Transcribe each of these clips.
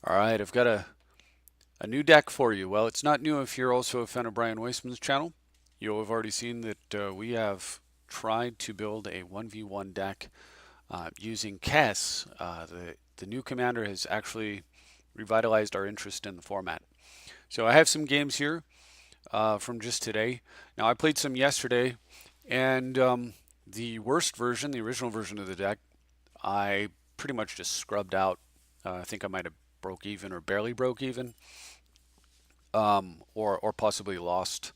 All right, I've got a new deck for you. Well, it's not new if you're also a fan of Brian Weissman's channel. You'll have already seen that we have tried to build a 1v1 deck using Kess. The new commander has actually revitalized our interest in the format. So I have some games here from just today. Now, I played some yesterday, and the worst version, the original version of the deck, I pretty much just scrubbed out. I think I might have broke even or barely broke even. Or possibly lost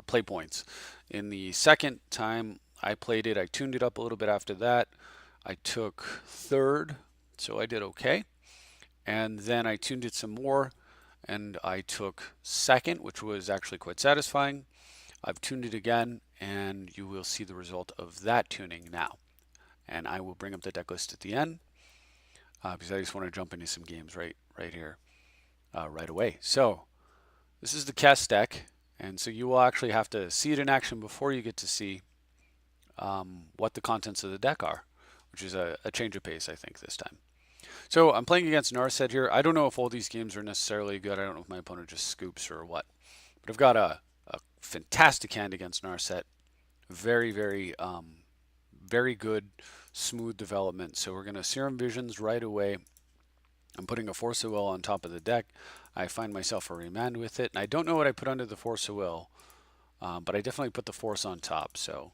play points. In the second time I played it, I tuned it up a little bit after that. I took third, so I did okay. And then I tuned it some more, and I took second, which was actually quite satisfying. I've tuned it again, and you will see the result of that tuning now. And I will bring up the deck list at the end because I just want to jump into some games right here, right away. So this is the Kess deck, and so you will actually have to see it in action before you get to see what the contents of the deck are, which is a change of pace, I think, this time. So I'm playing against Norset here. I don't know if all these games are necessarily good. I don't know if my opponent just scoops or what. But I've got a fantastic hand against Narset. Very good, smooth development. So we're going to Serum Visions right away. I'm putting a Force of Will on top of the deck. I find myself a Remand with it. And I don't know what I put under the Force of Will, but I definitely put the Force on top. So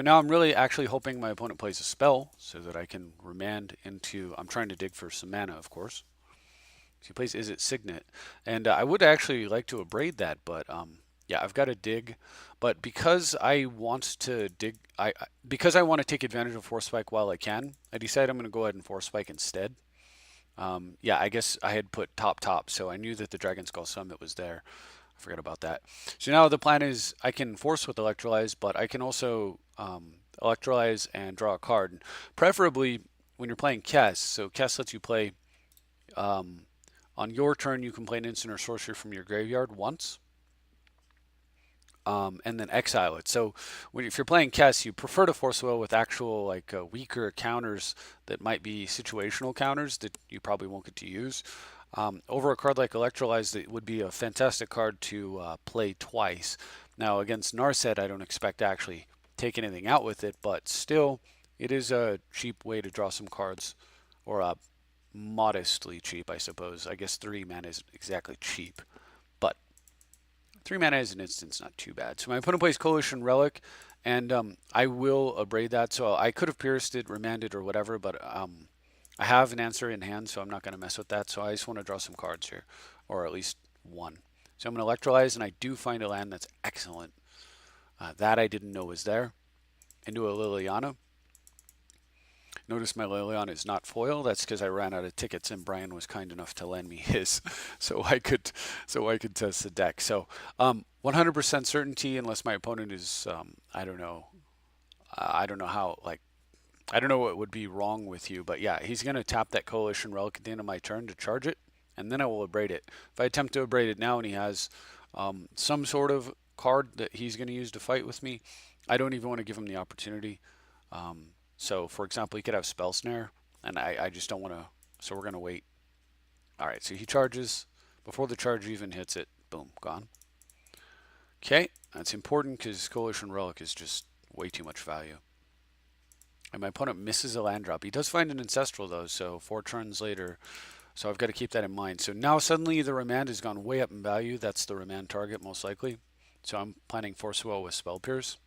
now I'm really actually hoping my opponent plays a spell so that I can remand into. I'm trying to dig for some mana, of course. So he plays Is It Signet, and I would actually like to abrade that, but yeah, I've got to dig. But because I want to dig, because I want to take advantage of Force Spike while I can, I decided I'm going to go ahead and Force Spike instead. Yeah, I guess I had put top, so I knew that the Dragon Skull Summit was there. I forgot about that. So now the plan is I can force with Electrolyze, but I can also Electrolyze and draw a card. Preferably when you're playing Kess. So Kess lets you play um, on your turn. You can play an instant or sorcery from your graveyard once, and then exile it. So if you're playing Kess, you prefer to force will with actual like weaker counters that might be situational counters that you probably won't get to use. Over a card like Electrolyze, that would be a fantastic card to play twice. Now against Narset, I don't expect to actually take anything out with it, but still, it is a cheap way to draw some cards, or modestly cheap, I suppose. I guess 3 mana is exactly cheap, but 3 mana as an instance, not too bad. So my opponent plays Coalition Relic, and I will abrade that. So I could have pierced it, remanded, or whatever, but I have an answer in hand, so I'm not going to mess with that. So I just want to draw some cards here, or at least one. So I'm going to Electrolyze, and I do find a land that's excellent. That I didn't know was there. Into a Liliana. Notice my Liliana is not foil. That's because I ran out of tickets, and Brian was kind enough to lend me his, so I could test the deck. So 100% certainty, unless my opponent is I don't know, I don't know how like I don't know what would be wrong with you, but yeah, he's gonna tap that Coalition Relic at the end of my turn to charge it, and then I will abrade it. If I attempt to abrade it now, and he has some sort of card that he's gonna use to fight with me, I don't even want to give him the opportunity. So, for example, he could have Spell Snare, and I just don't want to. So we're gonna wait. All right, so he charges before the charge even hits it. Boom, gone. Okay, that's important because Coalition Relic is just way too much value. And my opponent misses a land drop. He does find an Ancestral though, so 4 turns later. So I've got to keep that in mind. So now suddenly the remand has gone way up in value. That's the remand target most likely. So I'm planning Force Well with Spell Pierce.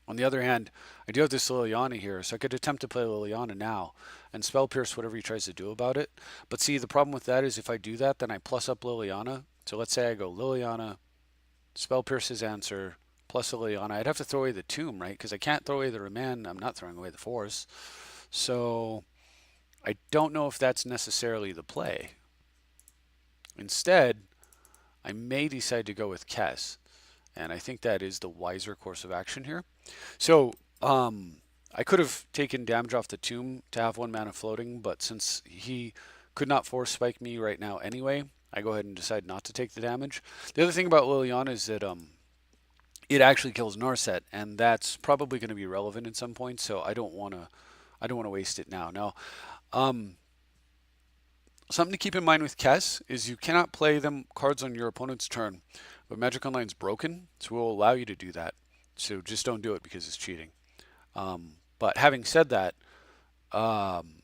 On the other hand, I do have this Liliana here, so I could attempt to play Liliana now and Spell Pierce whatever he tries to do about it. But see, the problem with that is if I do that, then I plus up Liliana. So let's say I go Liliana, Spell Pierce his answer, plus Liliana. I'd have to throw away the Tomb, right? Because I can't throw away the Remand. I'm not throwing away the Force. So I don't know if that's necessarily the play. Instead, I may decide to go with Kess. And I think that is the wiser course of action here. So I could have taken damage off the Tomb to have 1 mana floating, but since he could not force spike me right now anyway, I go ahead and decide not to take the damage. The other thing about Liliana is that it actually kills Norset, and that's probably going to be relevant at some point. So I don't want to waste it now. Now, um, Something to keep in mind with Kess is you cannot play them cards on your opponent's turn, but Magic Online's broken, so we'll allow you to do that. So just don't do it because it's cheating. But having said that, um,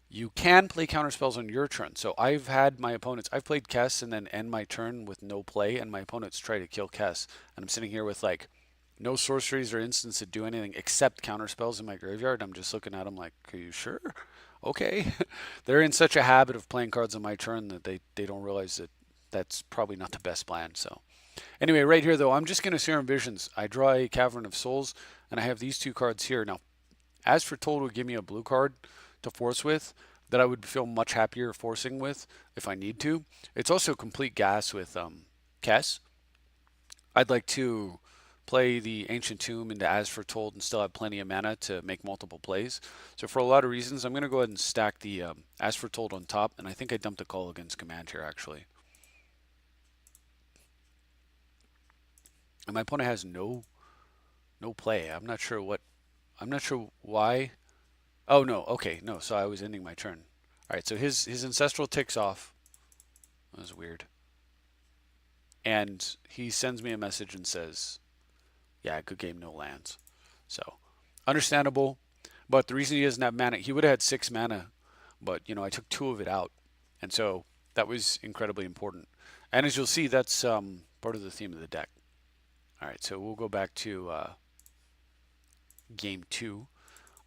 you can play counter spells on your turn. So I've had my opponents, I've played Kess and then end my turn with no play, and my opponents try to kill Kess. And I'm sitting here with like no sorceries or instants that do anything except counter spells in my graveyard. I'm just looking at them like, are you sure? Okay. They're in such a habit of playing cards on my turn that they don't realize that that's probably not the best plan. So anyway, right here though, I'm just going to Serum Visions. I draw a Cavern of Souls, and I have these two cards here. Now, as for Total would give me a blue card to force with that I would feel much happier forcing with if I need to. It's also complete gas with Kess. I'd like to play the Ancient Tomb into As Foretold and still have plenty of mana to make multiple plays. So for a lot of reasons, I'm going to go ahead and stack the As Foretold on top, and I think I dumped a Call Against Command here actually. And my opponent has no play. I'm not sure why. Oh no, okay, no. So I was ending my turn. All right, so his ancestral ticks off. That was weird. And he sends me a message and says, "Yeah, good game, no lands." So understandable, but the reason he doesn't have mana, he would have had 6 mana, but I took 2 of it out, and so that was incredibly important. And as you'll see, that's part of the theme of the deck. All right, so we'll go back to game 2.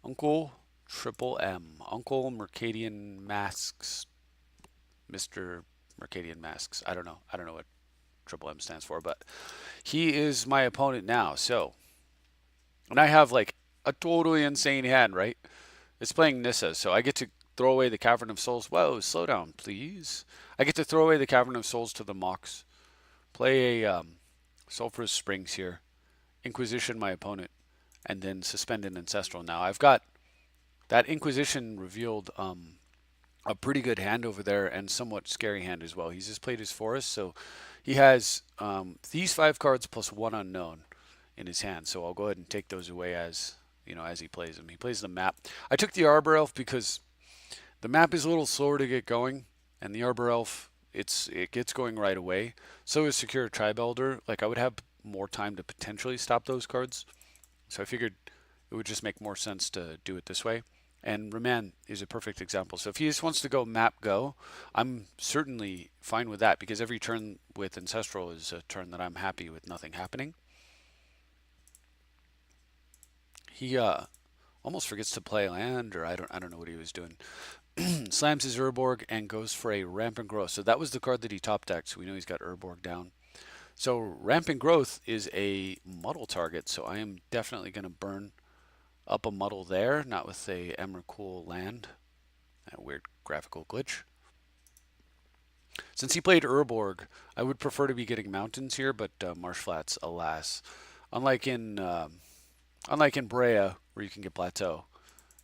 Uncle Triple M, Uncle Mercadian Masks, Mr. Mercadian Masks. I don't know what Triple M stands for, but he is my opponent now. So, and I have like a totally insane hand, right? It's playing Nissa, so I get to throw away the Cavern of Souls. Whoa, slow down, please. I get to throw away the Cavern of Souls to the Mox. Play a Sulphurous Springs here. Inquisition my opponent, and then suspend an Ancestral. Now I've got that Inquisition revealed a pretty good hand over there and somewhat scary hand as well. He's just played his Forest, so he has these 5 cards plus 1 unknown in his hand. So I'll go ahead and take those away as as he plays them. He plays the map. I took the Arbor Elf because the map is a little slower to get going, and the Arbor Elf it gets going right away. So is Secure Tribe Elder. Like I would have more time to potentially stop those cards. So I figured it would just make more sense to do it this way. And Remand is a perfect example. So if he just wants to go map go, I'm certainly fine with that because every turn with Ancestral is a turn that I'm happy with nothing happening. He almost forgets to play land, or I don't know what he was doing. Slams his Urborg and goes for a Rampant Growth. So that was the card that he top decked, so we know he's got Urborg down. So Rampant Growth is a muddle target, so I am definitely going to burn up a muddle there, not with a Emrakul land. That weird graphical glitch. Since he played Urborg, I would prefer to be getting mountains here, but Marsh Flats, alas. Unlike in Brea, where you can get Plateau,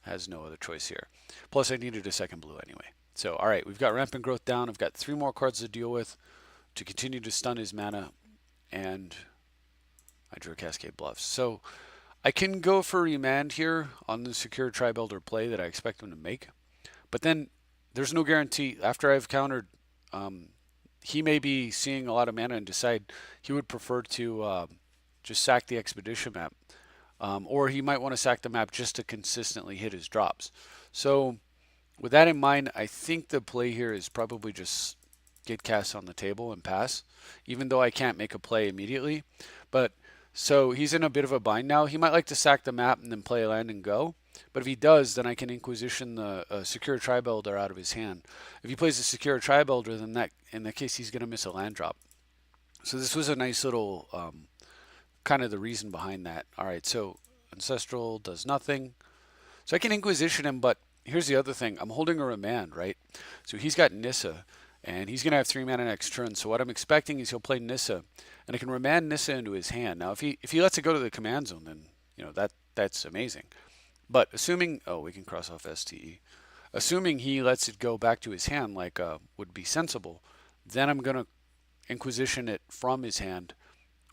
has no other choice here. Plus, I needed a second blue anyway. So, all right, we've got Rampant Growth down. I've got 3 more cards to deal with to continue to stun his mana, and I drew a Cascade Bluffs. So, I can go for Remand here on the Secure Tribe Elder play that I expect him to make. But then there's no guarantee. After I've countered, he may be seeing a lot of mana and decide he would prefer to just sack the Expedition map. Or he might want to sack the map just to consistently hit his drops. So with that in mind, I think the play here is probably just get Kess on the table and pass, even though I can't make a play immediately. But so he's in a bit of a bind now. He might like to sack the map and then play a land and go. But if he does, then I can Inquisition the Secure Tribe Elder out of his hand. If he plays a Secure Tribe Elder, then in that case he's going to miss a land drop. So this was a nice little kind of the reason behind that. All right, so Ancestral does nothing. So I can Inquisition him, but here's the other thing. I'm holding a Remand, right? So he's got Nissa, and he's going to have 3 mana next turn. So what I'm expecting is he'll play Nissa, and I can Remand Nissa into his hand. Now, if he lets it go to the command zone, then that's amazing. But assuming, we can cross off STE. Assuming he lets it go back to his hand, like would be sensible, then I'm going to Inquisition it from his hand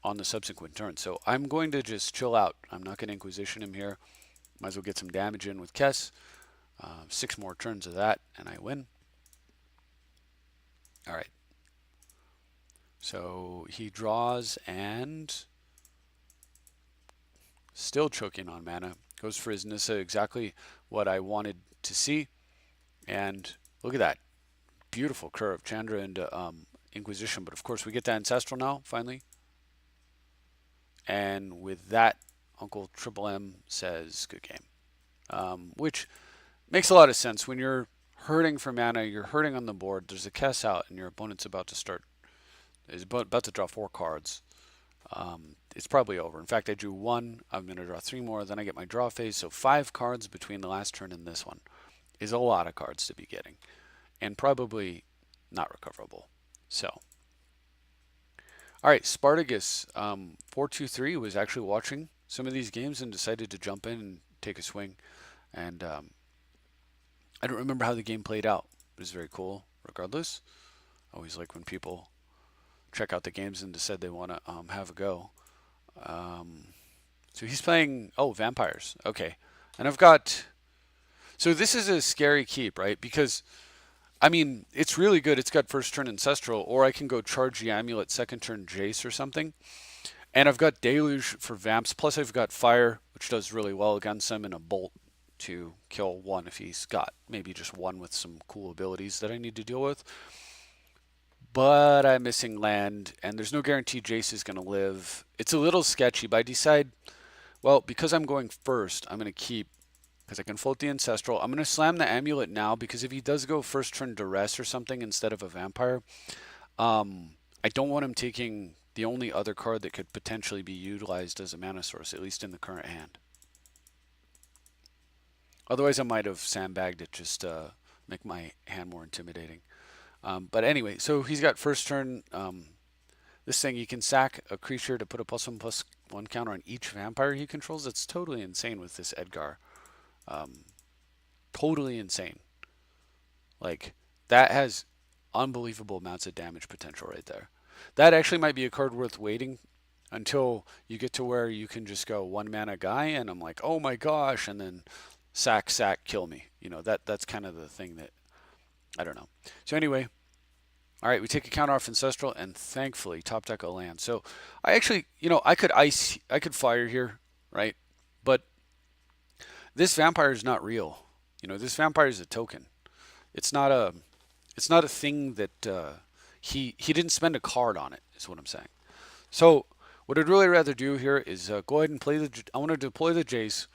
on the subsequent turn. So I'm going to just chill out. I'm not going to Inquisition him here. Might as well get some damage in with Kess. 6 more turns of that, and I win. All right. So he draws and still choking on mana. Goes for his Nissa, exactly what I wanted to see. And look at that. Beautiful curve. Chandra into Inquisition. But of course, we get that Ancestral now, finally. And with that, Uncle Triple M says, good game. Which makes a lot of sense. When you're hurting for mana, you're hurting on the board. There's a Kess out, and your opponent's about to draw 4 cards. It's probably over. In fact, I drew 1. I'm going to draw 3 more. Then I get my draw phase. So 5 cards between the last turn and this one is a lot of cards to be getting, and probably not recoverable. So, all right, Spartacus 423 was actually watching some of these games and decided to jump in and take a swing. And I don't remember how the game played out. It was very cool, regardless. I always like when people check out the games and decide they want to have a go. So he's playing, vampires. Okay. And I've got, so this is a scary keep, right? Because, I mean, it's really good. It's got first turn Ancestral, or I can go charge the Amulet, second turn Jace or something. And I've got Deluge for Vamps, plus I've got Fire, which does really well against him, and a Bolt to kill 1 if he's got maybe just 1 with some cool abilities that I need to deal with. But I'm missing land, and there's no guarantee Jace is going to live. It's a little sketchy, but I decide, well, because I'm going first, I'm going to keep, because I can float the Ancestral. I'm going to slam the Amulet now, because if he does go first turn Duress or something instead of a Vampire, I don't want him taking the only other card that could potentially be utilized as a mana source, at least in the current hand. Otherwise, I might have sandbagged it just to make my hand more intimidating. But anyway, so he's got first turn. This thing, you can sack a creature to put a +1/+1 counter on each vampire he controls. That's totally insane with this Edgar. Totally insane. Like, that has unbelievable amounts of damage potential right there. That actually might be a card worth waiting until you get to where you can just go 1 mana guy, and I'm like, oh my gosh, and then sack, kill me. That's kind of the thing that, I don't know. So anyway, all right, we take a counter off Ancestral, and thankfully top deck a land. So I actually, I could fire here, right? But this vampire is not real. This vampire is a token. It's not a thing that he didn't spend a card on it, is what I'm saying. So what I'd really rather do here is go ahead and play I want to deploy the Jace.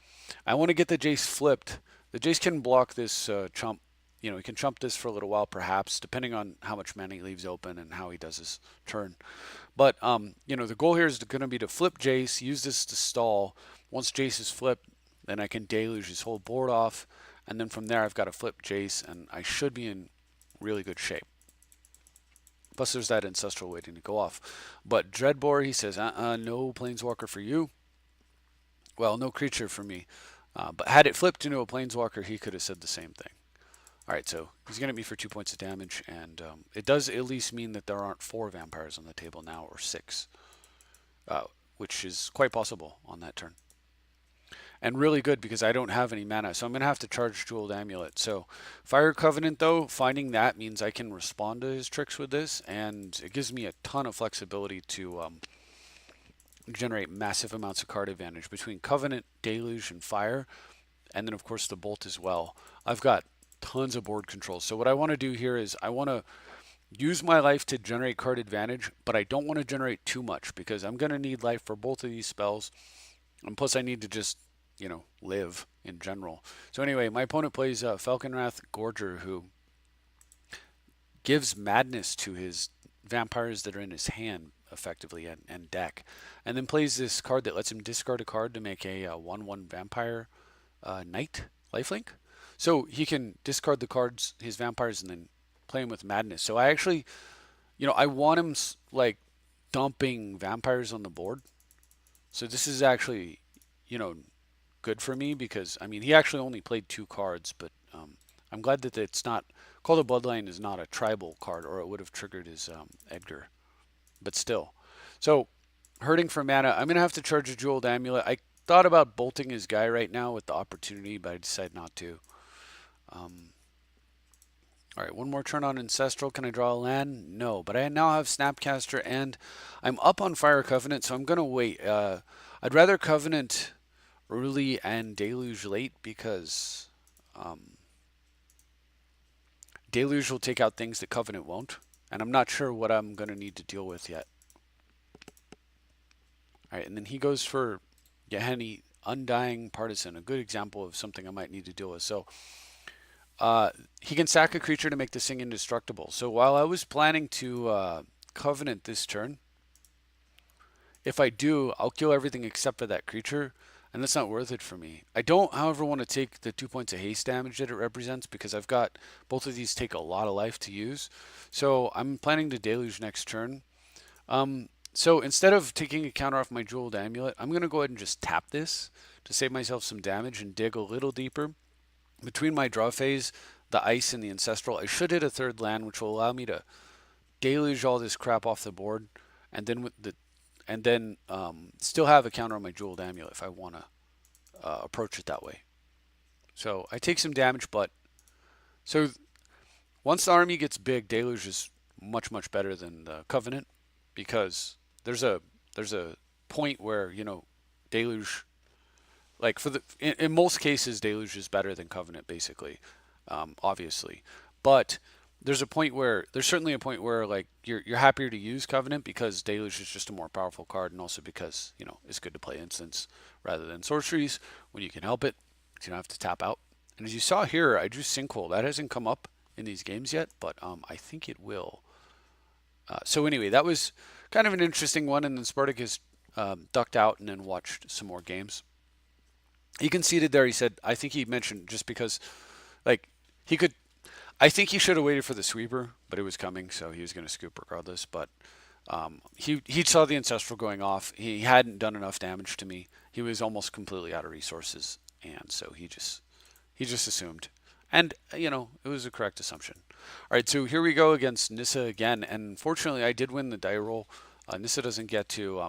I want to get the Jace flipped. The Jace can block this chump. He can chump this for a little while, perhaps, depending on how much mana he leaves open and how he does his turn. But, the goal here is going to be to flip Jace, use this to stall. Once Jace is flipped, then I can deluge his whole board off. And then from there, I've got to flip Jace, and I should be in really good shape. Plus, there's that Ancestral waiting to go off. But Dreadbore, he says, no Planeswalker for you. Well, no creature for me. But had it flipped into a Planeswalker, he could have said the same thing. All right, so he's going to be for 2 points of damage, and it does at least mean that there aren't 4 vampires on the table now, or 6, which is quite possible on that turn. And really good because I don't have any mana, so I'm going to have to charge Jeweled Amulet. So Fire Covenant, though, finding that means I can respond to his tricks with this, and it gives me a ton of flexibility to generate massive amounts of card advantage between Covenant, Deluge, and Fire, and then, of course, the Bolt as well. I've got tons of board control. So what I want to do here is I want to use my life to generate card advantage, but I don't want to generate too much because I'm going to need life for both of these spells. And plus I need to just, live in general. So anyway, my opponent plays Falconwrath Gorger, who gives madness to his vampires that are in his hand, effectively, and deck. And then plays this card that lets him discard a card to make a 1/1 vampire knight lifelink. So he can discard the cards, his vampires, and then play him with madness. So I actually, I want him dumping vampires on the board. So this is actually, good for me because, he actually only played 2 cards, but I'm glad that it's not, Call the Bloodline is not a tribal card, or it would have triggered his Edgar. But still. So, hurting for mana, I'm going to have to charge a Jeweled Amulet. I thought about bolting his guy right now with the opportunity, but I decided not to. All right, one more turn on Ancestral. Can I draw a land? No, but I now have Snapcaster and I'm up on Fire Covenant, so I'm going to wait. I'd rather Covenant early and Deluge late because um, Deluge will take out things that Covenant won't, and I'm not sure what I'm going to need to deal with yet. All right, and then he goes for Yahenni, Undying Partisan, a good example of something I might need to deal with. So he can sack a creature to make this thing indestructible. So while I was planning to Covenant this turn, if I do, I'll kill everything except for that creature, and that's not worth it for me. I don't, however, want to take the 2 points of haste damage that it represents because I've got both of these take a lot of life to use. So I'm planning to Deluge next turn. So instead of taking a counter off my Jeweled Amulet, I'm going to go ahead and just tap this to save myself some damage and dig a little deeper. Between my draw phase, the Ice, and the Ancestral, I should hit a third land, which will allow me to deluge all this crap off the board, and then still have a counter on my Jeweled Amulet if I want to approach it that way. So I take some damage, but so once the army gets big, Deluge is much better than the Covenant because there's a point where Deluge, like in most cases, Deluge is better than Covenant basically, obviously, but there's certainly a point where like you're happier to use Covenant because Deluge is just a more powerful card, and also because it's good to play instants rather than sorceries when you can help it, so you don't have to tap out. And as you saw here, I drew Sinkhole. That hasn't come up in these games yet, but I think it will. So anyway, that was kind of an interesting one, and then Spartacus ducked out and then watched some more games. He conceded there. He said, I think he mentioned just because, like, he could. I think he should have waited for the sweeper, but it was coming, so he was going to scoop regardless. But he saw the Ancestral going off. He hadn't done enough damage to me. He was almost completely out of resources, and so he just assumed. And it was a correct assumption. All right, so here we go against Nissa again, and fortunately I did win the die roll. Nissa doesn't get to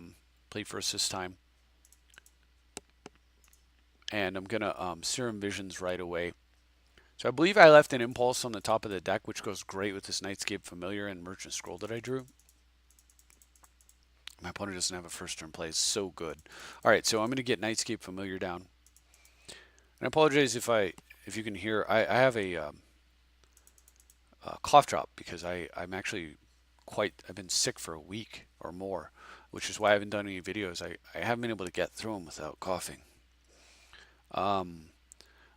play first this time, and I'm gonna Serum Visions right away. So I believe I left an Impulse on the top of the deck, which goes great with this Nightscape Familiar and Merchant Scroll that I drew. My opponent doesn't have a first turn play. It's so good. All right, so I'm going to get Nightscape Familiar down. And I apologize if you can hear. I have a cough drop because I'm actually I've been sick for a week or more, which is why I haven't done any videos. I haven't been able to get through them without coughing.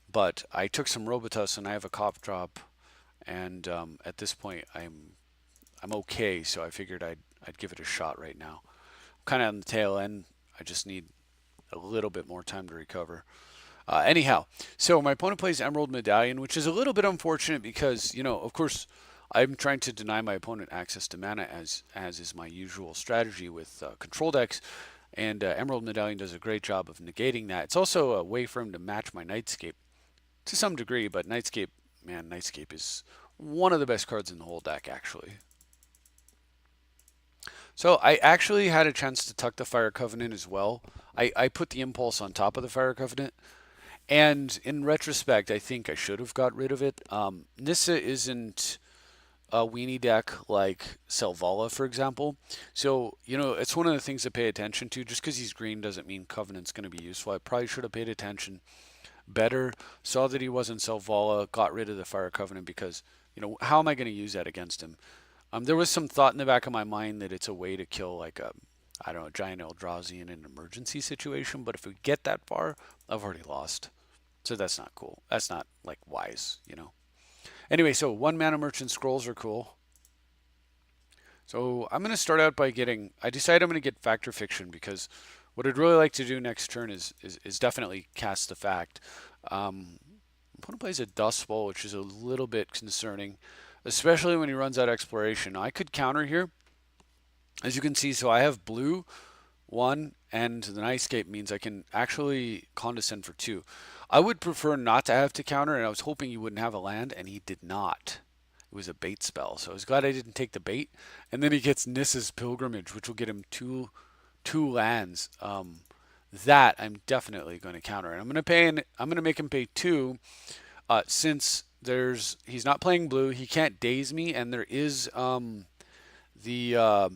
But I took some Robitussin and I have a cough drop, and at this point I'm okay, so I figured I'd give it a shot right now. I'm kind of on the tail end. I just need a little bit more time to recover. Anyhow, so my opponent plays Emerald Medallion, which is a little bit unfortunate because, of course, I'm trying to deny my opponent access to mana as is my usual strategy with control decks, and Emerald Medallion does a great job of negating that. It's also a way for him to match my Nightscape to some degree, but Nightscape is one of the best cards in the whole deck, actually. So I actually had a chance to tuck the Fire Covenant as well. I put the Impulse on top of the Fire Covenant, and in retrospect, I think I should have got rid of it. Nissa isn't a weenie deck like Selvala, for example. So, it's one of the things to pay attention to. Just because he's green doesn't mean Covenant's going to be useful. I probably should have paid attention better, saw that he wasn't Selvala, got rid of the Fire Covenant because, how am I going to use that against him? There was some thought in the back of my mind that it's a way to kill like I don't know, giant Eldrazi in an emergency situation, but if we get that far, I've already lost. So that's not cool. That's not like wise. Anyway, so 1-mana Merchant Scrolls are cool. So I'm going to start out by I decided I'm going to get Fact or Fiction because what I'd really like to do next turn is definitely cast the Fact. Opponent plays a Dust Bowl, which is a little bit concerning, especially when he runs out Exploration. Now, I could counter here, as you can see. So I have blue 1, and the Nightscape means I can actually Condescend for 2. I would prefer not to have to counter, and I was hoping he wouldn't have a land, and he did not. It was a bait spell, so I was glad I didn't take the bait. And then he gets Nissa's Pilgrimage, which will get him two lands. That I'm definitely going to counter, and I'm going to make him pay 2, since he's not playing blue. He can't daze me, and there is the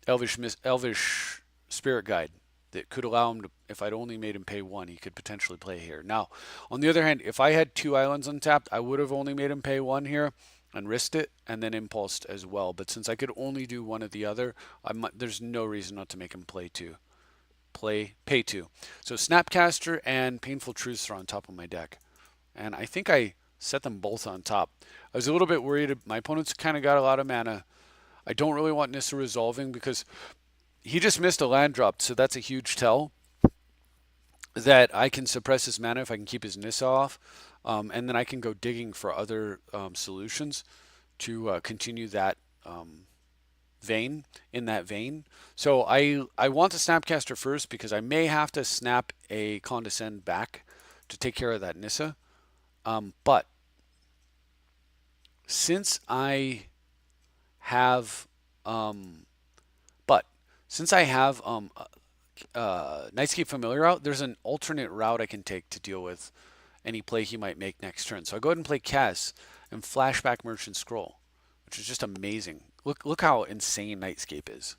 Elvish Spirit Guide that could allow him to, if I'd only made him pay one, he could potentially play here. Now, on the other hand, if I had two islands untapped, I would have only made him pay one here and risked it and then impulsed as well. But since I could only do one or the other, there's no reason not to make him play two. Pay two. So Snapcaster and Painful Truths are on top of my deck. And I think I set them both on top. I was a little bit worried. My opponent's kind of got a lot of mana. I don't really want Nissa resolving because he just missed a land drop, so that's a huge tell that I can suppress his mana if I can keep his Nissa off, and then I can go digging for other solutions to continue that vein, in that vein. So I want the Snapcaster first because I may have to snap a Condescend back to take care of that Nissa. But since I have Nightscape Familiar out, there's an alternate route I can take to deal with any play he might make next turn. So I go ahead and play Kess and flashback Merchant Scroll, which is just amazing. Look how insane Nightscape is.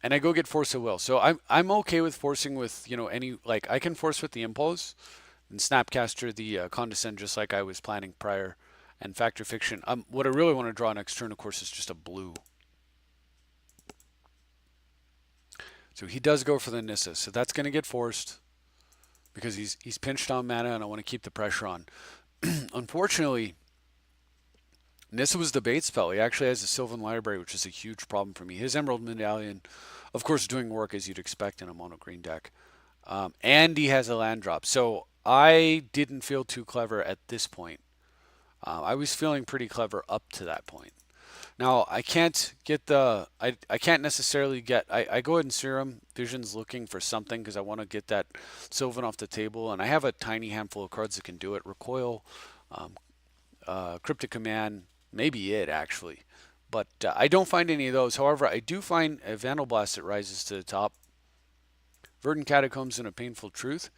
And I go get Force of Will. So I'm okay with forcing with, any, like, I can force with the Impulse and Snapcaster the Condescend just like I was planning prior, and Factor Fiction. What I really want to draw next turn, of course, is just a blue. So he does go for the Nissa. So that's going to get forced because he's pinched on mana, and I want to keep the pressure on. Unfortunately, Nissa was the bait spell. He actually has a Sylvan Library, which is a huge problem for me. His Emerald Medallion, of course, doing work as you'd expect in a mono green deck. And he has a land drop. So I didn't feel too clever at this point. I was feeling pretty clever up to that point. Now, I can't get the... I can't necessarily get... I go ahead and Serum Visions looking for something because I want to get that Sylvan off the table. And I have a tiny handful of cards that can do it. Recoil, Cryptic Command, maybe it, actually. But I don't find any of those. However, I do find a Vandal Blast that rises to the top. Verdant Catacombs and a Painful Truth.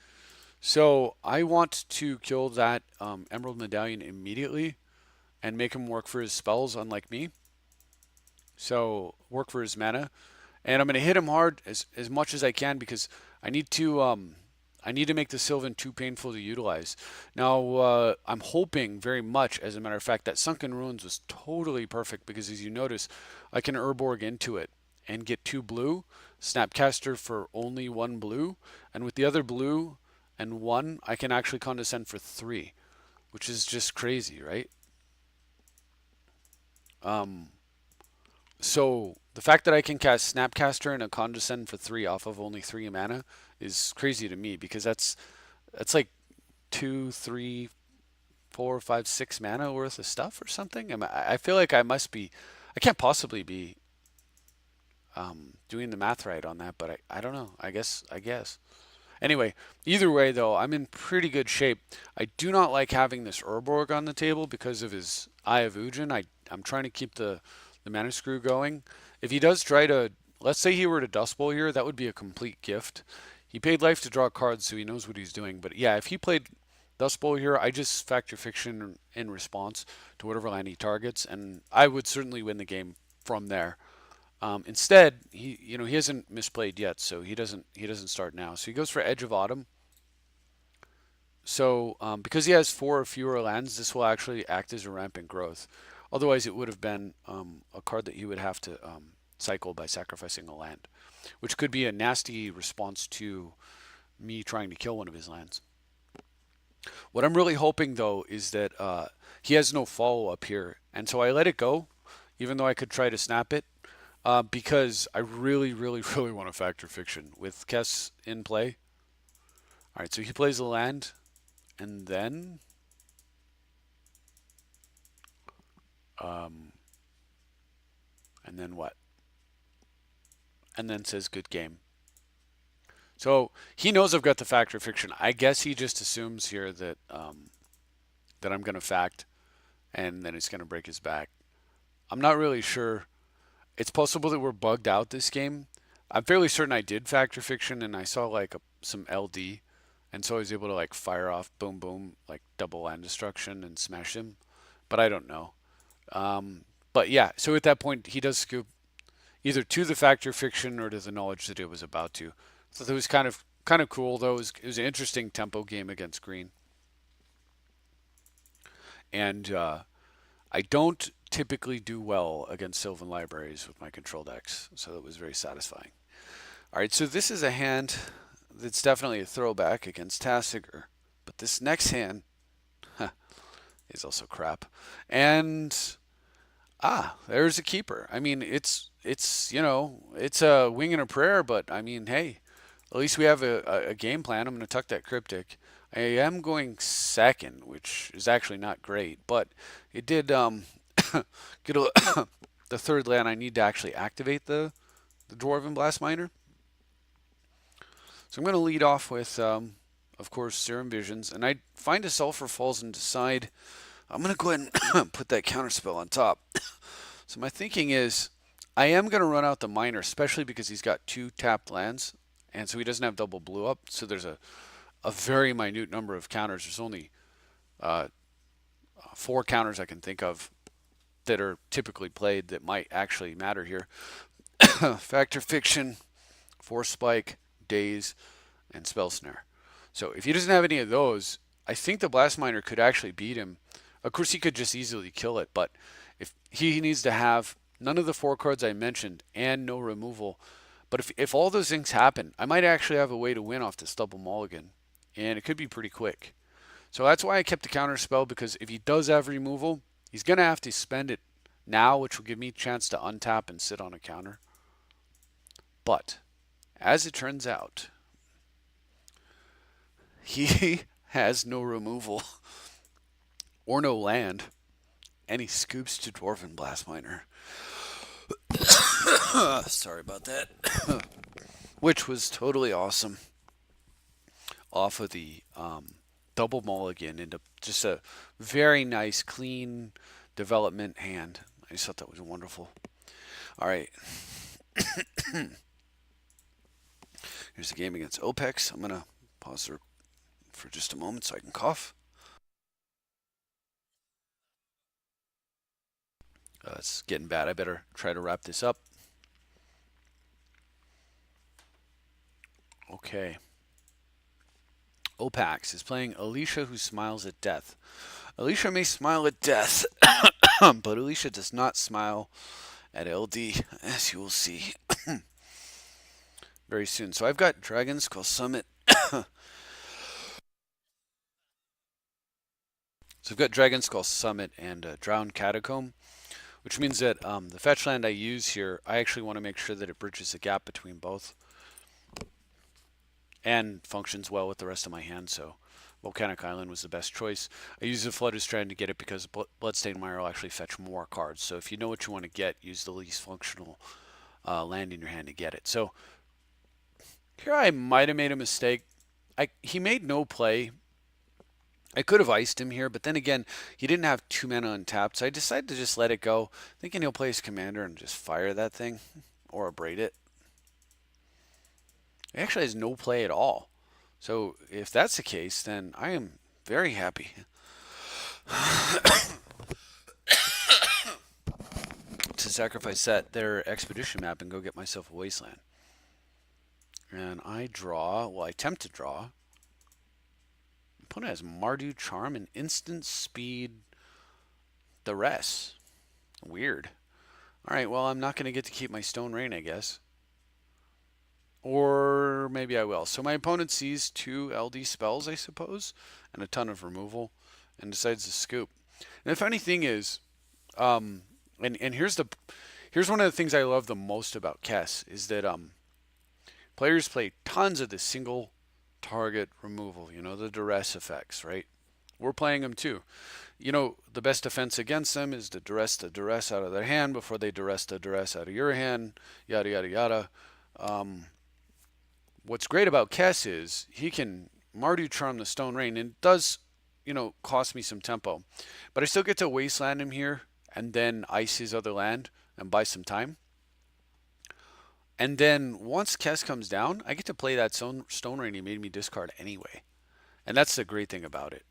So I want to kill that Emerald Medallion immediately and make him work for his spells, unlike me. So work for his mana. And I'm going to hit him hard as much as I can because I need to make the Sylvan too painful to utilize. Now, I'm hoping very much, as a matter of fact, that Sunken Ruins was totally perfect because, as you notice, I can Urborg into it and get 2 blue, Snapcaster for only 1 blue, and with the other blue and 1, I can actually Condescend for 3, which is just crazy, right? So the fact that I can cast Snapcaster and a Condescend for 3 off of only 3 mana is crazy to me because that's like 2, 3, 4, 5, 6 mana worth of stuff or something. I feel like I can't possibly be doing the math right on that, but I don't know. I guess. Anyway, either way though, I'm in pretty good shape. I do not like having this Urborg on the table because of his Eye of Ujin. I'm trying to keep the mana screw going. If he does try to, let's say he were to Dust Bowl here, that would be a complete gift. He paid life to draw cards, so he knows what he's doing. But yeah, if he played Dust Bowl here, I just Factor Fiction in response to whatever land he targets, and I would certainly win the game from there. Instead, he hasn't misplayed yet, so he doesn't start now. So he goes for Edge of Autumn. So because he has 4 or fewer lands, this will actually act as a rampant growth. Otherwise, it would have been a card that he would have to cycle by sacrificing a land, which could be a nasty response to me trying to kill one of his lands. What I'm really hoping, though, is that he has no follow-up here, and so I let it go, even though I could try to snap it, because I really, really, really want to Factor Fiction with Kess in play. All right, so he plays a land, and then... and then what? And then says good game. So he knows I've got the Factor Fiction. I guess he just assumes here that that I'm going to fact, and then he's going to break his back. I'm not really sure. It's possible that we're bugged out this game. I'm fairly certain I did Factor Fiction, and I saw like some LD, and so I was able to like fire off boom boom like double land destruction and smash him. But I don't know. But yeah, so at that point he does scoop either to the factor fiction or to the knowledge that it was about to. So that was kind of cool though. It was an interesting tempo game against green, and I don't typically do well against Sylvan Libraries with my control decks, so that was very satisfying. All right, so this is a hand that's definitely a throwback against Tassiger, but this next hand is also crap. And there's a keeper. I mean, it's a wing and a prayer, but I mean, hey, at least we have a game plan. I'm going to tuck that cryptic. I am going second, which is actually not great, but it did get the third land. I need to actually activate the Dwarven Blast Miner. So I'm going to lead off with, of course, Serum Visions, and I find a Sulfur Falls and decide I'm going to go ahead and put that counterspell on top. So my thinking is I am going to run out the miner, especially because he's got 2 tapped lands, and so he doesn't have double blue up. So there's a very minute number of counters. There's only 4 counters I can think of that are typically played that might actually matter here. Factor Fiction, Force Spike, Daze, and Spell Snare. So if he doesn't have any of those, I think the Blast Miner could actually beat him. Of course, he could just easily kill it, but if he needs to have none of the 4 cards I mentioned and no removal, but if all those things happen, I might actually have a way to win off this double mulligan, and it could be pretty quick. So that's why I kept the counter spell, because if he does have removal, he's going to have to spend it now, which will give me a chance to untap and sit on a counter. But as it turns out, he has no removal or no land, and he scoops to Dwarven Blast Miner. Sorry about that. Which was totally awesome. Off of the double mulligan into just a very nice, clean development hand. I just thought that was wonderful. All right. Here's the game against OPEX. I'm going to pause there for just a moment so I can cough. It's getting bad. I better try to wrap this up. Okay. Opax is playing Alesha, who smiles at death. Alesha may smile at death, but Alesha does not smile at LD, as you will see very soon. So I've got Dragon Skull Summit. So I've got Dragon Skull Summit and Drowned Catacomb, which means that the fetch land I use here, I actually want to make sure that it bridges the gap between both and functions well with the rest of my hand. So Volcanic Island was the best choice. I used the Flooded Strand to get it because Bloodstained Mire will actually fetch more cards. So if you know what you want to get, use the least functional land in your hand to get it. So here I might have made a mistake. He made no play. I could have iced him here, but then again, he didn't have 2 mana untapped, so I decided to just let it go, thinking he'll play his commander and just fire that thing, or abrade it. He actually has no play at all. So if that's the case, then I am very happy to sacrifice their expedition map and go get myself a wasteland. And I draw, well, I attempt to draw. Opponent has Mardu Charm and instant speed the rest. Weird. Alright, well, I'm not going to get to keep my Stone Rain, I guess. Or maybe I will. So my opponent sees 2 LD spells, I suppose, and a ton of removal, and decides to scoop. And the funny thing is, and here's one of the things I love the most about Kess, is that players play tons of the single target removal, the duress effects, right? We're playing them too. The best defense against them is to duress the duress out of their hand before they duress the duress out of your hand, yada, yada, yada. What's great about Kess is he can Mardu Charm the Stone Rain, and it does, cost me some tempo. But I still get to wasteland him here and then ice his other land and buy some time. And then once Kess comes down, I get to play that Stone Rain he made me discard anyway. And that's the great thing about it.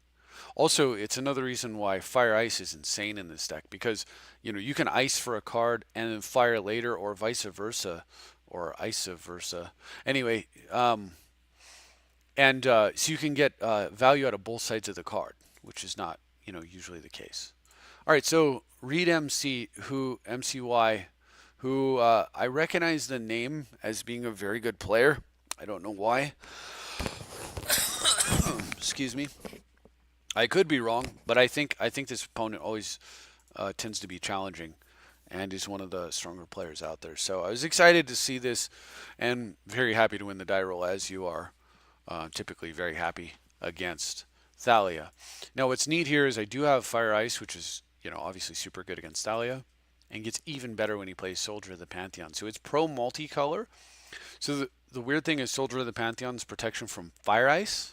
Also, it's another reason why Fire Ice is insane in this deck because you can ice for a card and then fire later, or vice versa, or ice versa. Anyway, and so you can get value out of both sides of the card, which is not usually the case. All right, so Reed MCY, who I recognize the name as being a very good player. I don't know why. Excuse me. I could be wrong, but I think this opponent always tends to be challenging, and is one of the stronger players out there. So I was excited to see this, and very happy to win the die roll, as you are. Typically very happy against Thalia. Now what's neat here is I do have Fire Ice, which is obviously super good against Thalia, and gets even better when he plays Soldier of the Pantheon. So it's pro multicolor. So the weird thing is Soldier of the Pantheon's protection from Fire Ice,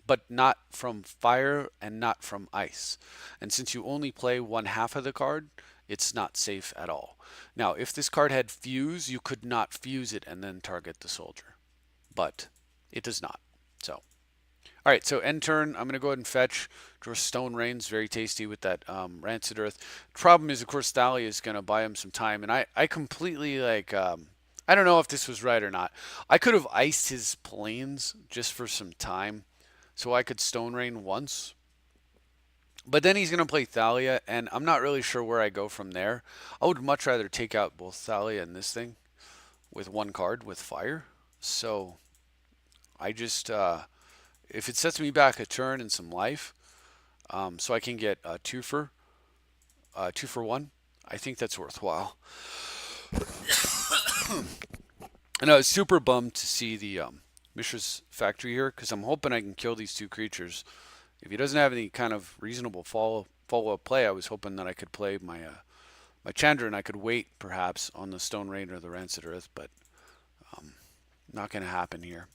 but not from fire and not from ice. And since you only play one half of the card, it's not safe at all. Now, if this card had Fuse, you could not fuse it and then target the soldier. But it does not. So, all right, so end turn, I'm going to go ahead and fetch. Draw Stone Rains, very tasty with that Rancid Earth. Problem is, of course, Thalia is going to buy him some time. And I completely, I don't know if this was right or not. I could have iced his planes just for some time, so I could Stone Rain once. But then he's going to play Thalia, and I'm not really sure where I go from there. I would much rather take out both Thalia and this thing with one card with fire. So I just, if it sets me back a turn and some life, so I can get a two for one, I think that's worthwhile. And I was super bummed to see the Mishra's Factory here, because I'm hoping I can kill these two creatures. If he doesn't have any kind of reasonable follow-up play, I was hoping that I could play my Chandra and I could wait perhaps on the Stone Rain or the Rancid Earth, but not going to happen here.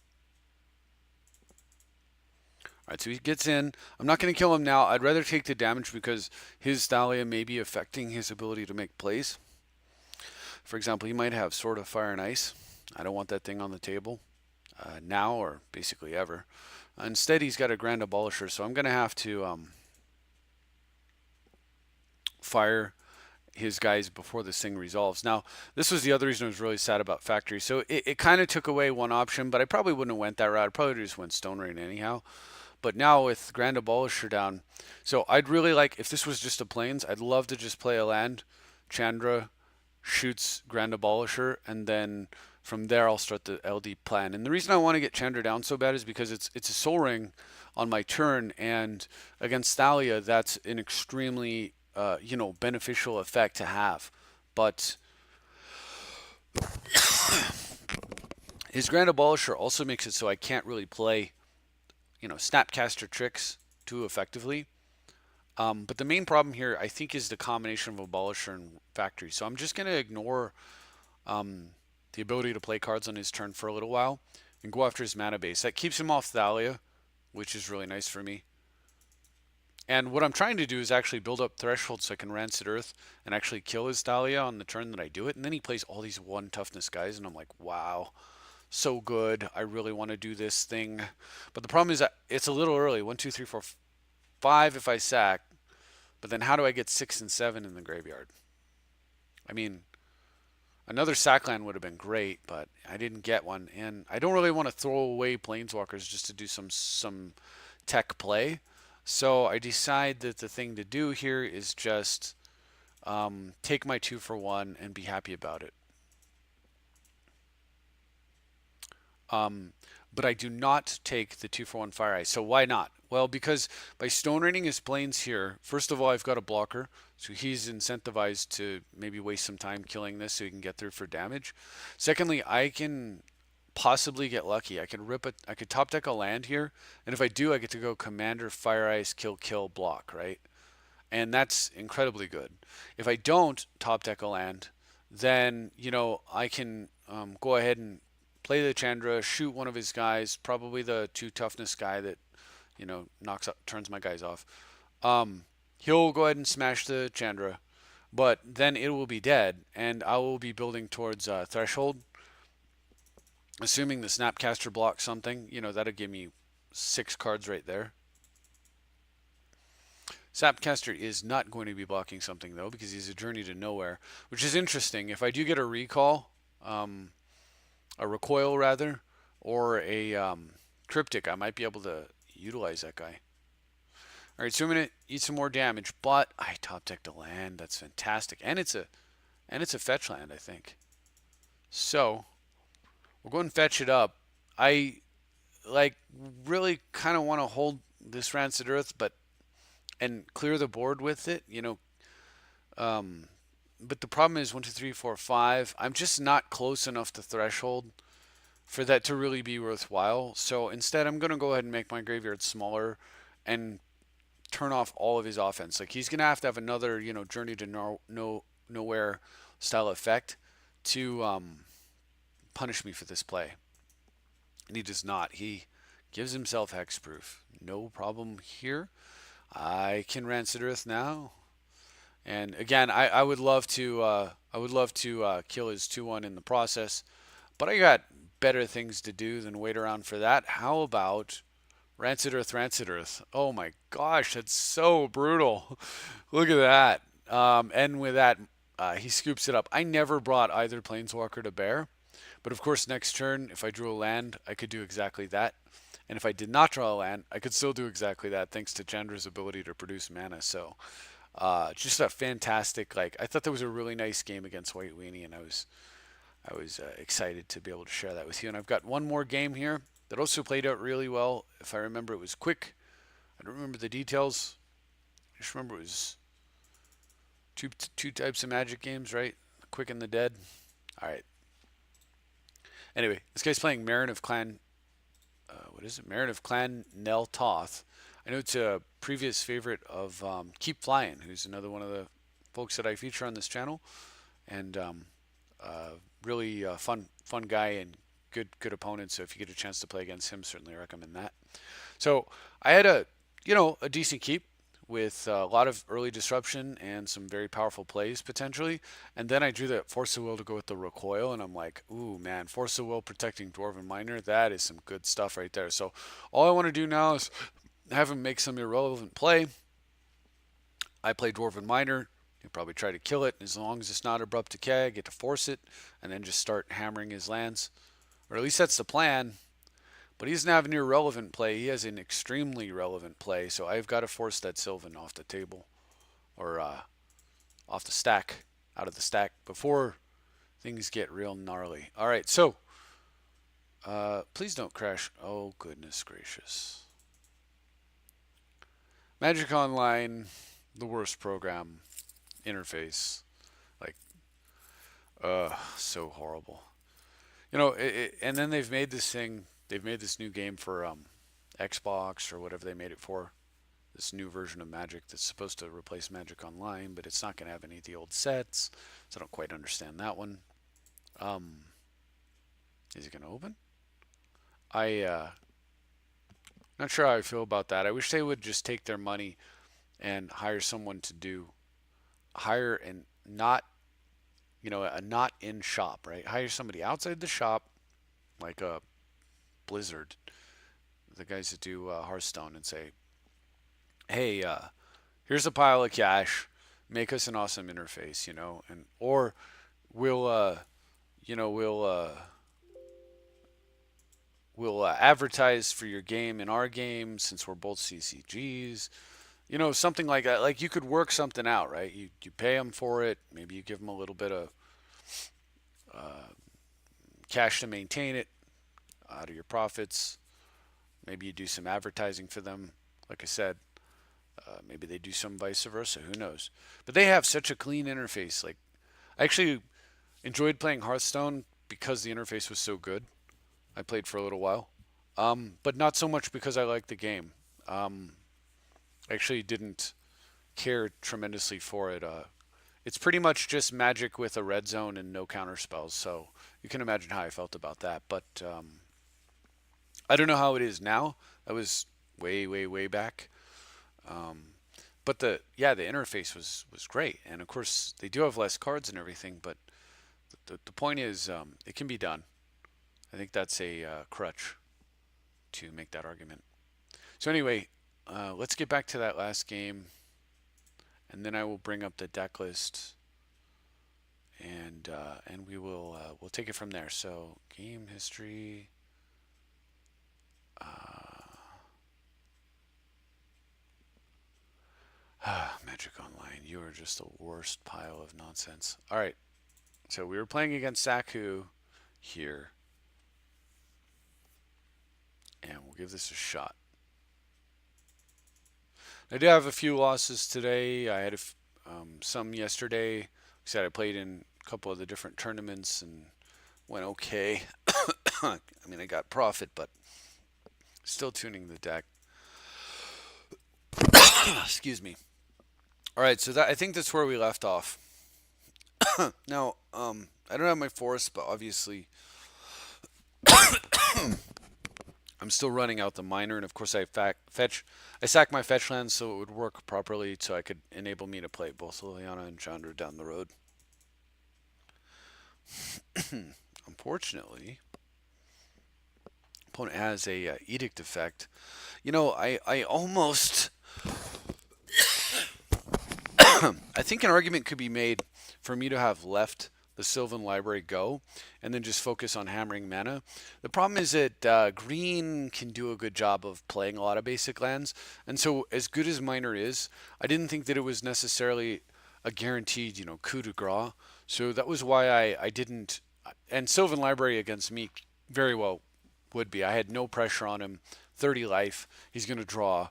All right, so he gets in. I'm not going to kill him now. I'd rather take the damage because his Thalia may be affecting his ability to make plays. For example, he might have Sword of Fire and Ice. I don't want that thing on the table now or basically ever. Instead, he's got a Grand Abolisher, so I'm going to have to fire his guys before this thing resolves. Now, this was the other reason I was really sad about Factory. So it kind of took away one option, but I probably wouldn't have went that route. I probably just went Stone Rain anyhow. But now with Grand Abolisher down, so I'd really like, if this was just a Plains, I'd love to just play a land. Chandra shoots Grand Abolisher, and then from there I'll start the LD plan. And the reason I want to get Chandra down so bad is because it's a Soul Ring on my turn, and against Thalia, that's an extremely beneficial effect to have. But his Grand Abolisher also makes it so I can't really play Snapcaster tricks too effectively. But the main problem here, I think, is the combination of Abolisher and Factory. So I'm just going to ignore the ability to play cards on his turn for a little while and go after his mana base. That keeps him off Thalia, which is really nice for me. And what I'm trying to do is actually build up Threshold so I can Rancid Earth and actually kill his Thalia on the turn that I do it. And then he plays all these 1 toughness guys, and I'm like, wow, so good. I really want to do this thing. But the problem is that it's a little early. 1, 2, 3, 4, 5 if I sack. But then how do I get 6 and 7 in the graveyard? I mean, another sack land would have been great, but I didn't get one. And I don't really want to throw away Planeswalkers just to do some tech play. So I decide that the thing to do here is just take my 2 for 1 and be happy about it. But I do not take the 2 for 1 Fire Ice. So why not? Well, because by Stone Raining his planes here, first of all, I've got a blocker, so he's incentivized to maybe waste some time killing this so he can get through for damage. Secondly, I can possibly get lucky. I could top deck a land here, and if I do, I get to go Commander, Fire Ice, kill, block, right? And that's incredibly good. If I don't top deck a land, then I can go ahead and play the Chandra, shoot one of his guys, probably the 2 toughness guy that turns my guys off. He'll go ahead and smash the Chandra, but then it will be dead, and I will be building towards Threshold. Assuming the Snapcaster blocks something, that'll give me 6 cards right there. Sapcaster is not going to be blocking something though because he's a Journey to Nowhere, which is interesting. If I do get a recall, a recoil rather, or a cryptic, I might be able to utilize that guy. All right, so I'm gonna eat some more damage, but I top decked a land. That's fantastic, and it's a fetch land, I think. So we'll go and fetch it up. I like really kind of want to hold this Rancid Earth, but and clear the board with it, Um, but the problem is 1, 2, 3, 4, 5. I'm just not close enough to threshold for that to really be worthwhile. So instead, I'm going to go ahead and make my graveyard smaller and turn off all of his offense. Like he's going to have another, Journey to Nowhere style effect to punish me for this play. And he does not. He gives himself hexproof. No problem here. I can Rancid Earth now. And again, I would love to kill his 2/1 in the process, but I got better things to do than wait around for that. How about Rancid Earth, Rancid Earth? Oh my gosh, that's so brutal. Look at that. And with that, he scoops it up. I never brought either Planeswalker to bear, but of course, next turn, if I drew a land, I could do exactly that. And if I did not draw a land, I could still do exactly that thanks to Chandra's ability to produce mana. So just a fantastic, I thought that was a really nice game against White Weenie, and I was excited to be able to share that with you. And I've got one more game here that also played out really well. If I remember, it was quick. I don't remember the details. I just remember it was two types of Magic games, right? The Quick and the Dead. All right. Anyway, this guy's playing Meren of Clan. What is it? Meren of Clan Nel Toth. I know it's a previous favorite of Keep Flying, who's another one of the folks that I feature on this channel, and really fun guy and good opponent. So if you get a chance to play against him, certainly recommend that. So I had a decent keep with a lot of early disruption and some very powerful plays potentially, and then I drew the Force of Will to go with the recoil, and I'm like, ooh man, Force of Will protecting Dwarven Miner, that is some good stuff right there. So all I want to do now is have him make some irrelevant play. I play Dwarven Miner. He'll probably try to kill it. As long as it's not abrupt decay, I get to force it and then just start hammering his lands. Or at least that's the plan. But he doesn't have an irrelevant play. He has an extremely relevant play. So I've got to force that Sylvan off the table. Or off the stack. Out of the stack. Before things get real gnarly. Alright, so. Please don't crash. Oh, goodness gracious. Magic Online, the worst program interface. Like, so horrible. And then they've made this new game for Xbox or whatever they made it for. This new version of Magic that's supposed to replace Magic Online, but it's not going to have any of the old sets, so I don't quite understand that one. Is it going to open? Not sure how I feel about that. I wish they would just take their money and hire someone to hire and not, a not in shop, right? Hire somebody outside the shop, like a Blizzard, the guys that do Hearthstone, and say, hey, here's a pile of cash, make us an awesome interface, or we'll, we'll advertise for your game in our game since we're both CCGs. Something like that. Like you could work something out, right? You pay them for it. Maybe you give them a little bit of cash to maintain it out of your profits. Maybe you do some advertising for them. Like I said, maybe they do some vice versa. Who knows? But they have such a clean interface. Like I actually enjoyed playing Hearthstone because the interface was so good. I played for a little while, but not so much because I liked the game. I actually didn't care tremendously for it. It's pretty much just Magic with a red zone and no counter spells, so you can imagine how I felt about that. But I don't know how it is now. That was way, way, way back. But the interface was great, and of course they do have less cards and everything. But the point is, it can be done. I think that's a crutch to make that argument. So anyway, let's get back to that last game, and then I will bring up the deck list, and we'll take it from there. So game history. Magic Online, you are just the worst pile of nonsense. All right, so we were playing against Saku here, and we'll give this a shot. I did have a few losses today. I had some yesterday. Like I said, I played in a couple of the different tournaments and went okay. I mean, I got profit, but still tuning the deck. Excuse me. All right, so I think that's where we left off. Now, I don't have my forest, but obviously I'm still running out the miner, and of course I sack my fetch lands so it would work properly, so I could enable me to play both Liliana and Chandra down the road. Unfortunately, opponent has a edict effect. You know, I almost I think an argument could be made for me to have left the Sylvan Library go and then just focus on hammering mana. The problem is that green can do a good job of playing a lot of basic lands, and so as good as Miner is, I didn't think that it was necessarily a guaranteed, coup de grace. So that was why I didn't. And Sylvan Library against me very well would be. I had no pressure on him. 30 life. He's going to draw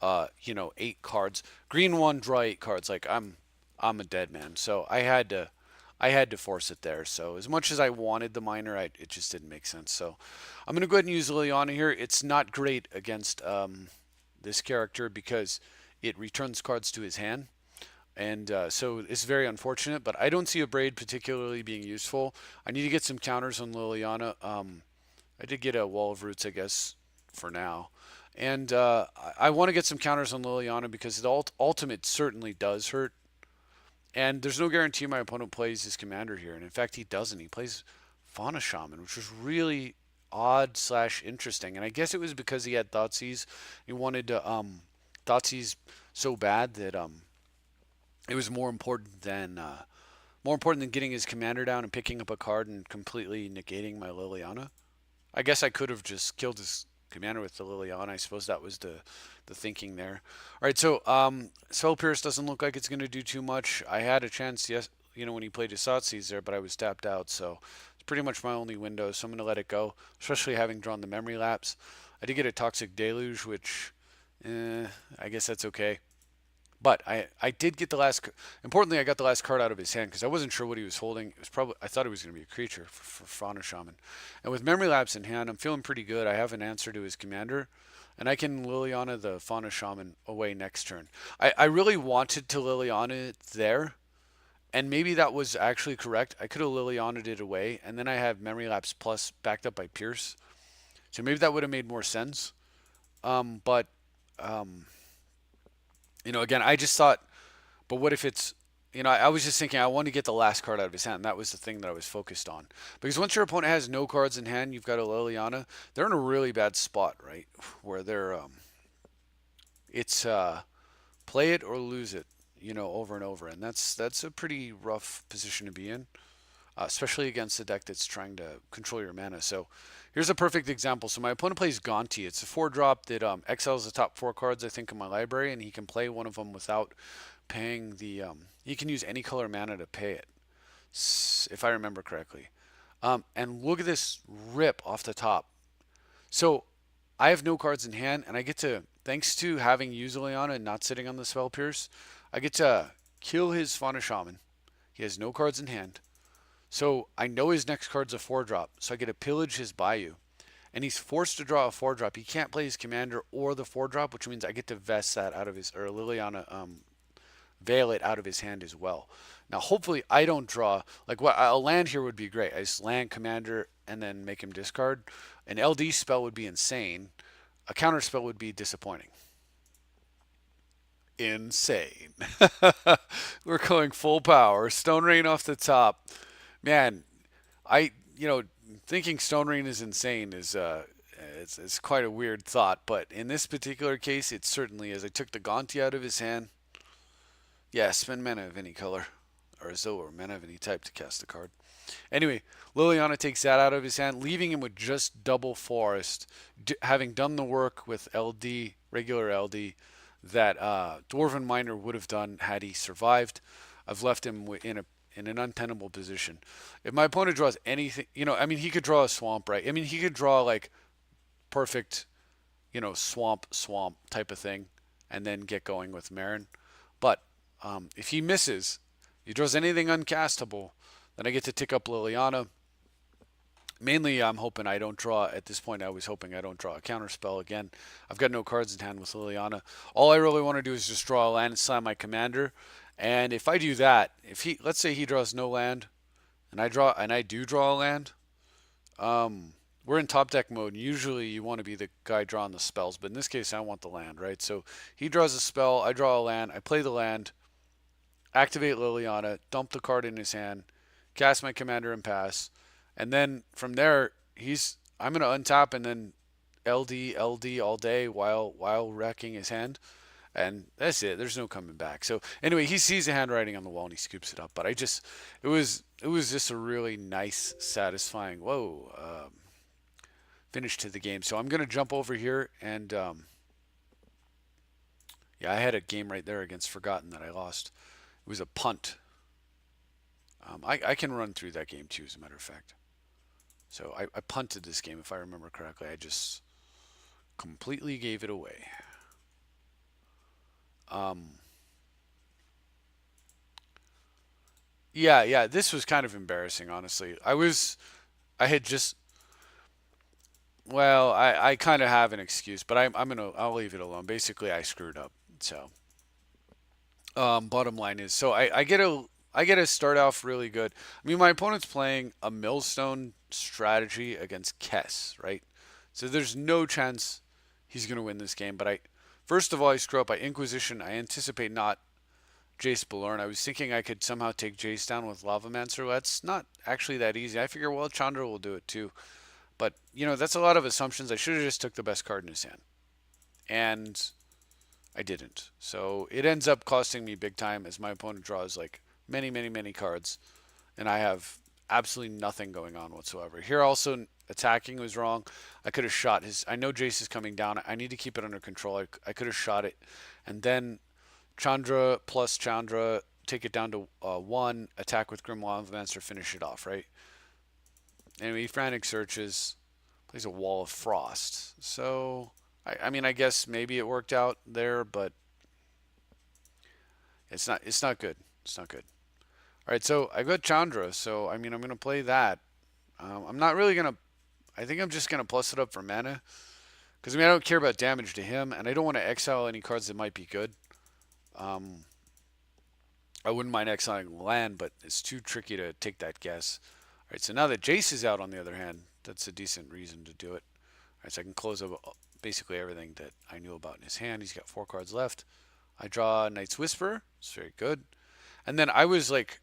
8 cards. Green one, draw 8 cards. Like I'm a dead man. So I had to force it there. So as much as I wanted the miner, it just didn't make sense. So I'm gonna go ahead and use Liliana here. It's not great against this character because it returns cards to his hand. And so it's very unfortunate, but I don't see a braid particularly being useful. I need to get some counters on Liliana. I did get a wall of roots, I guess, for now. And I want to get some counters on Liliana because the ultimate certainly does hurt. And there's no guarantee my opponent plays his commander here. And in fact, he doesn't. He plays Fauna Shaman, which was really odd slash interesting. And I guess it was because he had Thoughtseize. He wanted to Thoughtseize so bad that it was more important than getting his commander down and picking up a card and completely negating my Liliana. I guess I could have just killed his commander with the Liliana. I suppose that was the thinking there. All right, so Spell Pierce doesn't look like it's going to do too much. I had a chance, yes, when he played his Thoughtseize there, but I was tapped out, so it's pretty much my only window, so I'm going to let it go, especially having drawn the Memory Lapse. I did get a Toxic Deluge, which, I guess that's okay. But I did get the last. Importantly, I got the last card out of his hand because I wasn't sure what he was holding. It was probably I thought it was going to be a creature for Fauna Shaman, and with Memory Lapse in hand, I'm feeling pretty good. I have an answer to his commander, and I can Liliana the Fauna Shaman away next turn. I really wanted to Liliana it there, and maybe that was actually correct. I could have Liliana'd it away, and then I have Memory Lapse plus backed up by Pierce, so maybe that would have made more sense. But again, I just thought, but what if it's, I was just thinking I want to get the last card out of his hand. That was the thing that I was focused on. Because once your opponent has no cards in hand, you've got a Liliana, they're in a really bad spot, right? Where it's play it or lose it, over and over. And that's a pretty rough position to be in, especially against a deck that's trying to control your mana. So here's a perfect example. So my opponent plays Gonti. It's a 4-drop that exiles the top 4 cards, I think, in my library, and he can play one of them without paying the. He can use any color mana to pay it, if I remember correctly. And look at this rip off the top. So I have no cards in hand, and I get to, thanks to having used Liliana and not sitting on the Spell Pierce, I get to kill his Fauna Shaman. He has no cards in hand. So I know his next card's a 4-drop, so I get to pillage his Bayou. And he's forced to draw a 4-drop. He can't play his commander or the 4-drop, which means I get to vest that out of his, or Liliana veil it out of his hand as well. Now, hopefully I don't draw, like what a land here would be great. I just land commander and then make him discard. An LD spell would be insane. A counter spell would be disappointing. Insane. We're going full power. Stone Rain off the top. Man, I thinking Stone Rain is insane is It's quite a weird thought, but in this particular case, it certainly is. I took the Gonti out of his hand. Yeah, spend mana of any color, or Zoa, or mana of any type to cast a card. Anyway, Liliana takes that out of his hand, leaving him with just double forest, having done the work with LD, regular LD, that Dwarven Miner would have done had he survived. I've left him in an untenable position. If my opponent draws anything, I mean, he could draw a swamp, right? I mean, he could draw like perfect, swamp type of thing, and then get going with Meren. But if he misses, he draws anything uncastable, then I get to tick up Liliana. Mainly, I'm hoping I don't draw, at this point, I was hoping I don't draw a counter spell again. I've got no cards in hand with Liliana. All I really want to do is just draw a land and slam my commander. And if I do that, let's say he draws no land, and I do draw a land, we're in top deck mode. Usually you want to be the guy drawing the spells, but in this case I want the land, right? So he draws a spell, I draw a land, I play the land, activate Liliana, dump the card in his hand, cast my commander and pass, and then from there I'm gonna untap and then LD all day while wrecking his hand, and that's it. There's no coming back. So anyway, he sees the handwriting on the wall and he scoops it up. But it was just a really nice, satisfying finish to the game. So I'm gonna jump over here and yeah, I had a game right there against Forgotten that I lost. It was a punt. I can run through that game too, as a matter of fact. So I punted this game, if I remember correctly. I just completely gave it away. Um, yeah, this was kind of embarrassing, honestly. I had just, well, I kind of have an excuse, but I'll leave it alone. Basically, I screwed up. So, bottom line is, so I get to start off really good. I mean, my opponent's playing a millstone strategy against Kess, right? So there's no chance he's gonna win this game. But first of all, I screw up. I Inquisition. I anticipate not Jace Balorn. I was thinking I could somehow take Jace down with Lavamancer. That's not actually that easy. I figure, well, Chandra will do it too. But that's a lot of assumptions. I should have just took the best card in his hand, and I didn't. So it ends up costing me big time as my opponent draws like many, many, many cards, and I have absolutely nothing going on whatsoever. Here also attacking was wrong. I could have shot his. I know Jace is coming down. I need to keep it under control. I could have shot it, and then Chandra plus Chandra take it down to 1. Attack with Grim Lavamancer, finish it off. Right. Anyway, frantic searches, plays a Wall of Frost. So I mean, I guess maybe it worked out there, but it's not. It's not good. It's not good. All right, so I got Chandra, so I mean, I'm gonna play that. I'm not really gonna. I think I'm just gonna plus it up for mana, because I mean I don't care about damage to him, and I don't want to exile any cards that might be good. Um, I wouldn't mind exiling land, but it's too tricky to take that guess. All right, so now that Jace is out, on the other hand, that's a decent reason to do it. All right, so I can close up basically everything that I knew about in his hand. He's got 4 cards left. I draw Knight's Whisper. It's very good. And then I was like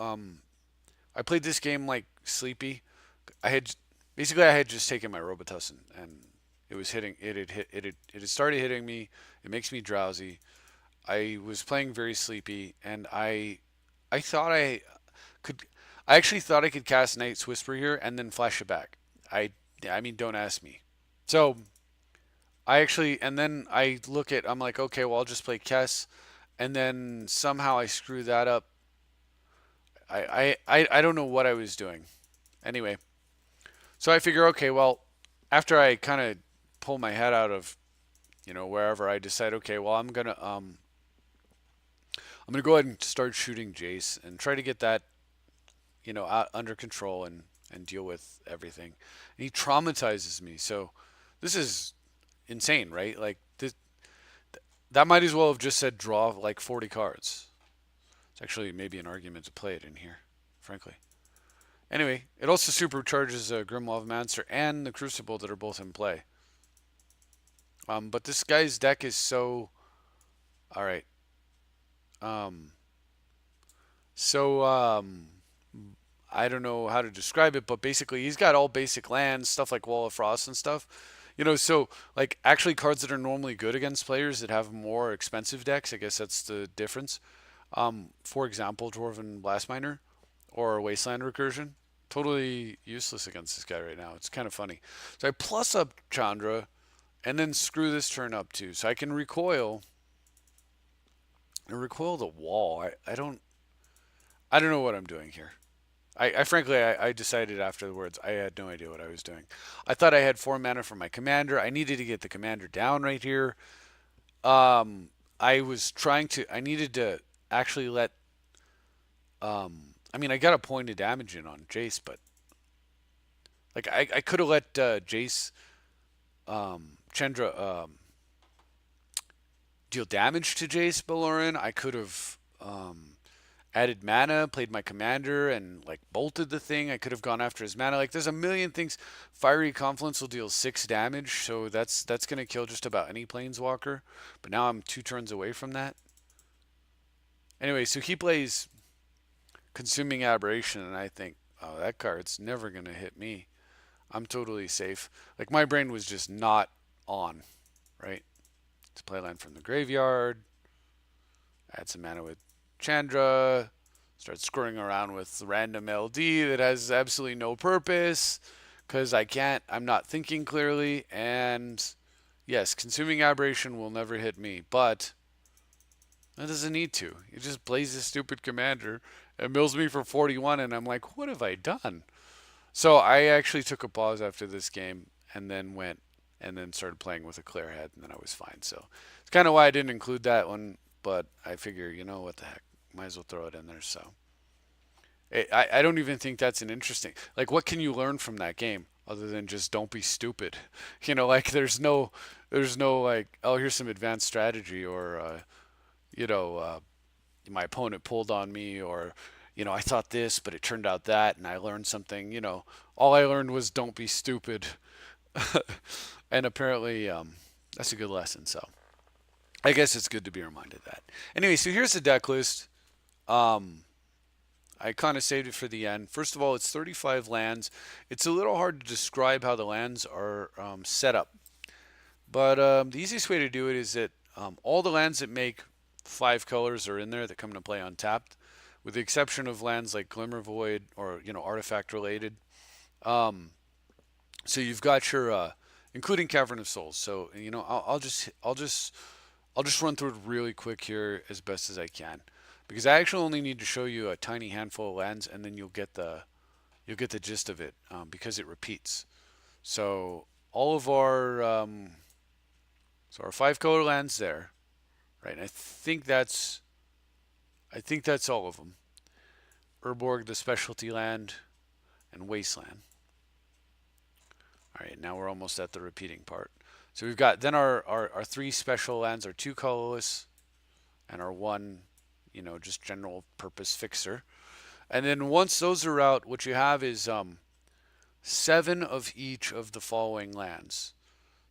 I played this game like sleepy. I had just taken my Robitussin and it was hitting it had started hitting me. It makes me drowsy. I was playing very sleepy and I thought could I actually thought I could cast Knight's Whisper here and then flash it back. I mean, don't ask me. So and then I'm like, okay, well, I'll just play Kess, and then somehow I screw that up. I don't know what I was doing. Anyway, so I figure, okay, well, after I kind of pull my head out of wherever, I decide, okay, well, I'm gonna go ahead and start shooting Jace and try to get that out under control and deal with everything. And he traumatizes me, so this is insane, right? Like that might as well have just said draw like 40 cards. It's actually maybe an argument to play it in here, frankly. Anyway, it also supercharges Grim Lavamancer and the Crucible that are both in play. But this guy's deck is so... Alright. So, I don't know how to describe it, but basically he's got all basic lands, stuff like Wall of Frost and stuff. So like actually cards that are normally good against players that have more expensive decks. I guess that's the difference. For example, Dwarven Blastminer or Wasteland Recursion. Totally useless against this guy right now. It's kind of funny. So I plus up Chandra and then screw this turn up too. So I can recoil and recoil the wall. I don't know what I'm doing here. I frankly I decided afterwards I had no idea what I was doing. I thought I had 4 mana for my commander. I needed to get the commander down right here. I needed to actually let I mean I got a point of damage in on Jace, but like I could have let Jace Chandra deal damage to Jace Baloran. I could have added mana, played my commander, and like bolted the thing. I could have gone after his mana. Like there's a million things. Fiery Confluence will deal 6 damage, so that's gonna kill just about any planeswalker. But now I'm 2 turns away from that. Anyway, so he plays Consuming Aberration, and I think, oh, that card's never gonna hit me. I'm totally safe. Like my brain was just not on, right? To play land from the graveyard, add some mana with Chandra, start screwing around with random LD that has absolutely no purpose because I'm not thinking clearly. And yes, Consuming Aberration will never hit me, but that doesn't need to. It just plays this stupid commander and mills me for 41, and I'm like, what have I done? So I actually took a pause after this game and then went and then started playing with a clear head, and then I was fine. So it's kind of why I didn't include that one, but I figure, what the heck, might as well throw it in there. So I don't even think that's an interesting. Like, what can you learn from that game other than just don't be stupid? Like there's no like, oh, here's some advanced strategy, or you know, uh, my opponent pulled on me, or I thought this, but it turned out that, and I learned something. All I learned was don't be stupid, and apparently that's a good lesson. So I guess it's good to be reminded of that. Anyway, so here's the deck list. Um, I kind of saved it for the end. First of all, it's 35 lands. It's a little hard to describe how the lands are set up, but the easiest way to do it is that all the lands that make 5 colors are in there that come into play untapped, with the exception of lands like Glimmer Void or artifact related. Um, so you've got your including Cavern of Souls. So I'll just run through it really quick here as best as I can, because I actually only need to show you a tiny handful of lands, and then you'll get the gist of it, because it repeats. So all of our 5 color lands there, right? And I think that's all of them. Urborg, the specialty land, and Wasteland. All right, now we're almost at the repeating part. So we've got then our 3 special lands, our 2 colorless, and our 1, just general purpose fixer. And then once those are out, what you have is 7 of each of the following lands.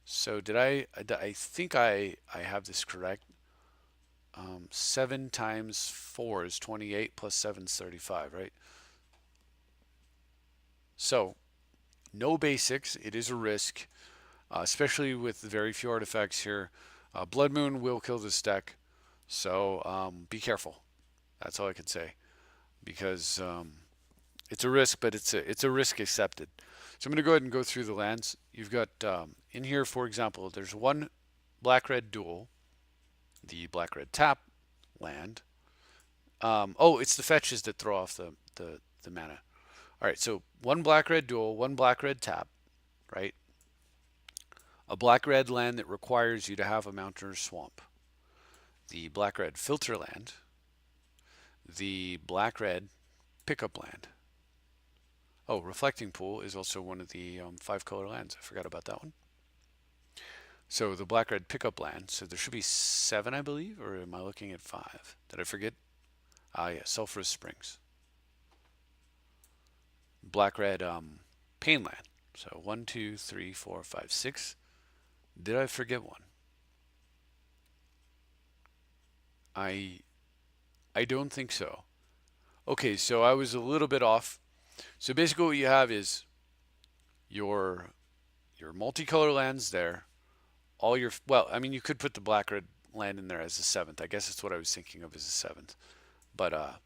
So I think I have this correct. 7 times 4 is 28, plus 7 is 35, right? So no basics. It is a risk, especially with very few artifacts here. Blood Moon will kill this deck, so be careful. That's all I can say, because it's a risk, but it's a risk accepted. So I'm going to go ahead and go through the lands. You've got in here, for example, there's one black-red dual, the black-red tap land. It's the fetches that throw off the mana. All right, so one black-red dual, one black-red tap, right? A black-red land that requires you to have a mountain or swamp. The black-red filter land. The black-red pickup land. Oh, Reflecting Pool is also one of the 5-color lands. I forgot about that one. So the black-red pickup land. So there should be 7, I believe, or am I looking at 5? Did I forget? Yeah, Sulphurous Springs. Black-red Pain land. So 1, 2, 3, 4, 5, 6. Did I forget one? I don't think so. Okay, so I was a little bit off. So basically, what you have is your multicolor lands there. All your well, I mean, you could put the black red land in there as a seventh. I guess that's what I was thinking of as a seventh. But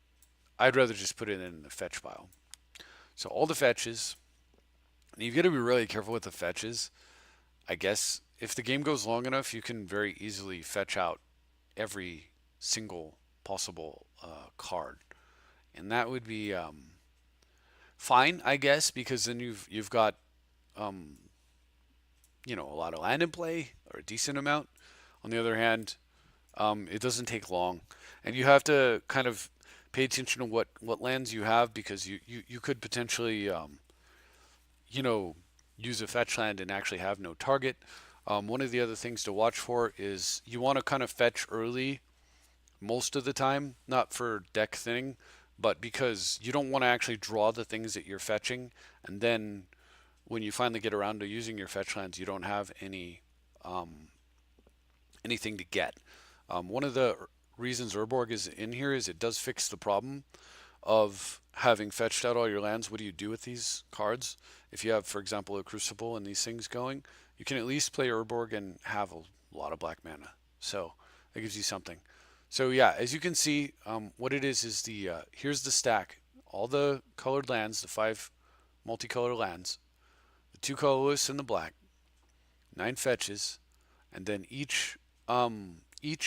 I'd rather just put it in the fetch pile. So all the fetches. And you've got to be really careful with the fetches. I guess if the game goes long enough, you can very easily fetch out every single possible card, and that would be fine, I guess, because then you've got um, a lot of land in play or a decent amount. On the other hand, it doesn't take long, and you have to kind of pay attention to what lands you have because you could potentially you know use a fetch land and actually have no target. One of the other things to watch for is you want to kind of fetch early most of the time, not for deck thinning, but because you don't want to actually draw the things that you're fetching, and then when you finally get around to using your fetch lands, you don't have um, anything to get. One of the reasons Urborg is in here is it does fix the problem of having fetched out all your lands. What do you do with these cards? If you have, for example, a Crucible and these things going, you can at least play Urborg and have a lot of black mana. So that gives you something. So yeah, as you can see, what it is the here's the stack. All the colored lands, the 5 multicolor lands, the 2 colorless and the black, 9 fetches, and then each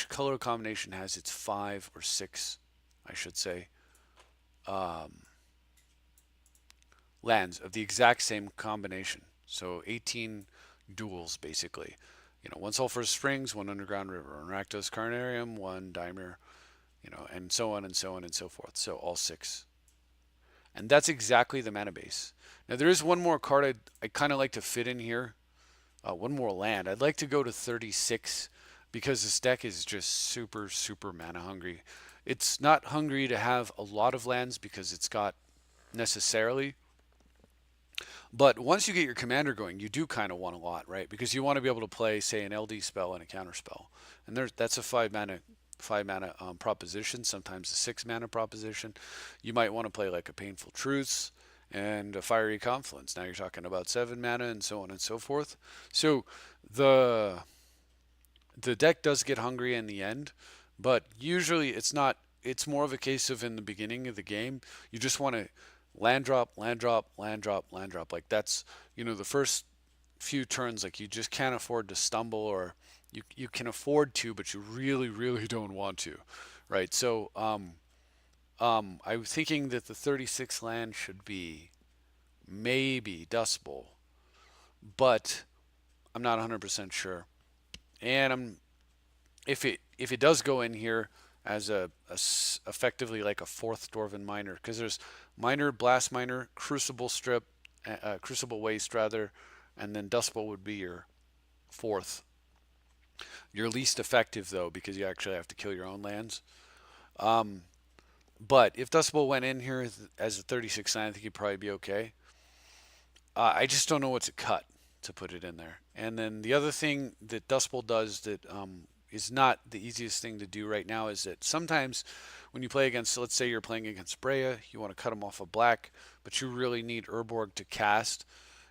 color combination has its 5 or 6, I should say, um, lands of the exact same combination. So 18 duels basically. One Sulphurous Springs, one Underground River, one Rakdos Carnarium, one Dimir, and so on and so on and so forth. So all 6. And that's exactly the mana base. Now there is one more card I kind of like to fit in here. One more land. I'd like to go to 36 because this deck is just super, super mana hungry. It's not hungry to have a lot of lands because it's got necessarily. But once you get your commander going, you do kind of want a lot, right? Because you want to be able to play, say, an LD spell and a counter spell, and that's a 5 mana proposition. Sometimes a 6 mana proposition. You might want to play like a Painful Truths and a Fiery Confluence. Now you're talking about 7 mana and so on and so forth. So the deck does get hungry in the end, but usually it's not. It's more of a case of in the beginning of the game, you just want to land drop, land drop, land drop, land drop. Like that's the first few turns. Like you just can't afford to stumble, or you can afford to, but you really, really don't want to, right? So I'm thinking that the 36 land should be maybe Dust Bowl, but I'm not 100% sure. And if it does go in here as effectively like a 4th Dwarven Miner, because there's Miner, Blast Miner, Crucible Strip, Crucible Waste rather, and then Dust Bowl would be your 4th. Your least effective though, because you actually have to kill your own lands. Um, but if Dust Bowl went in here as a 36 land, I think you'd probably be okay. I just don't know what to cut to put it in there. And then the other thing that Dust Bowl does that is not the easiest thing to do right now is that sometimes when you play against, let's say you're playing against Brea, you want to cut them off a black, but you really need Urborg to cast,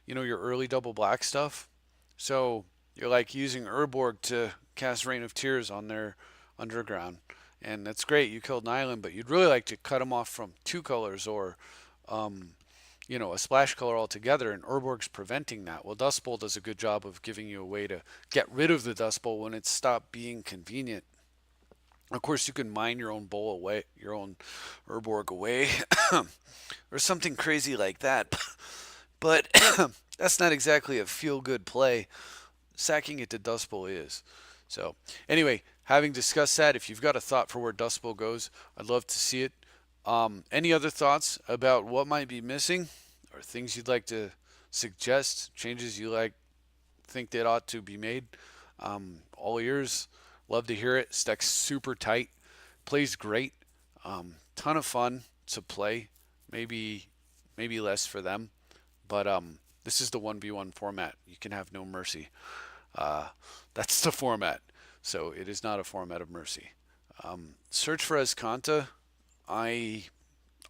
your early double black stuff. So you're like using Urborg to cast Rain of Tears on their underground. And that's great, you killed an island, but you'd really like to cut them off from 2 colors or um, a splash color altogether, and Urborg's preventing that. Well, Dust Bowl does a good job of giving you a way to get rid of the Dust Bowl when it's stopped being convenient. Of course, you can mine your own bowl away, your own Urborg away, or something crazy like that. But that's not exactly a feel-good play. Sacking it to Dust Bowl is. So, anyway, having discussed that, if you've got a thought for where Dust Bowl goes, I'd love to see it. Any other thoughts about what might be missing, or things you'd like to suggest, changes you think that ought to be made? All ears. Love to hear it. Deck's super tight. Plays great. Ton of fun to play. Maybe less for them, but this is the 1v1 format. You can have no mercy. That's the format. So it is not a format of mercy. Search for Azcanta. I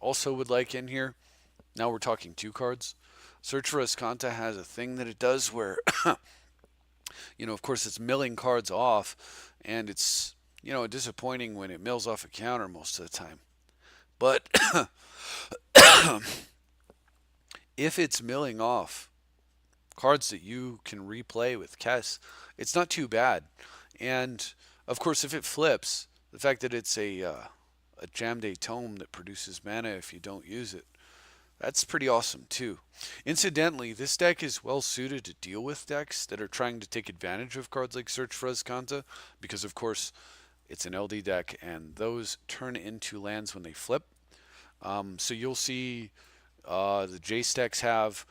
also would like in here. Now we're talking 2 cards. Search for Escanta has a thing that it does where, of course, it's milling cards off, and it's, disappointing when it mills off a counter most of the time. But if it's milling off cards that you can replay with Kess, it's not too bad. And of course, if it flips, the fact that it's a Jamday tome that produces mana if you don't use it, that's pretty awesome too. Incidentally, this deck is well suited to deal with decks that are trying to take advantage of cards like Search for Azcanta, because of course it's an LD deck and those turn into lands when they flip. So you'll see the Jace decks have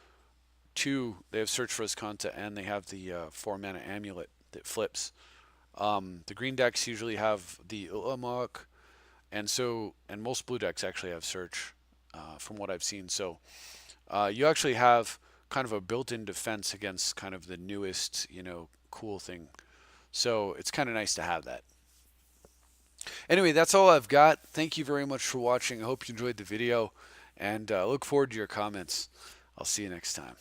two. They have Search for Azcanta and they have the 4 mana Amulet that flips. The green decks usually have the Ulamog, and most blue decks actually have Search, from what I've seen. So you actually have kind of a built-in defense against kind of the newest, cool thing. So it's kind of nice to have that. Anyway, that's all I've got. Thank you very much for watching. I hope you enjoyed the video, and look forward to your comments. I'll see you next time.